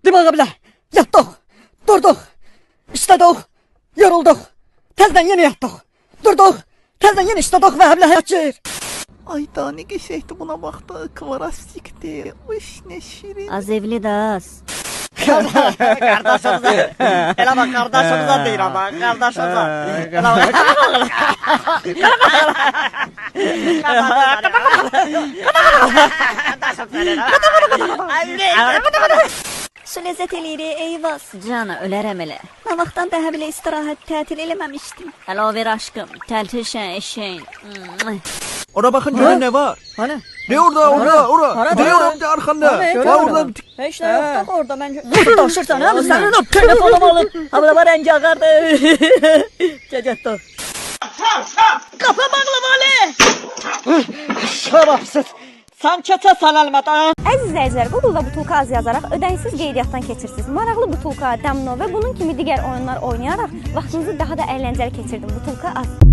Dimağa bile yattık, durduk, işledik, yorulduk. Tezden yeni yattık, durduk, tezden yeni işledik ve hep hayat geçir. Ay daha ne geçeydi buna baktı. Kvarastikti. Uş ne şirin. Az evli de az. Kardeşimize, hele bak kardeşimize değil ama kardeşimize. Hele bak. Su lezzət eləyir, eyvaz. Cana, ölərəm elə. Nə vaxtdan daha belə istirahət tətil eləməmişdim. Hələ o ver aşkım, təltişən eşeğin. Ora bakın görün ne var? Hani? Ne orada? Hani? Diyorum de arkanda. Var orada. Hiç ne yok da orada bence. Nasıl taşırsan abi senin o telefonumu alıp. Abla var rengi akardı. Cecetto. Kafa bağlı böyle. Şerefsiz. Sen çete sanalmadan. Əziz izləyicilər, Google-da butulka az yazaraq ödənişsiz qeydiyyatdan keçirsiniz. Maraqlı butulka, domino və bunun kimi digər oyunlar oynayaraq vaxtınızı daha da əyləncəli keçirdin. Butulka az.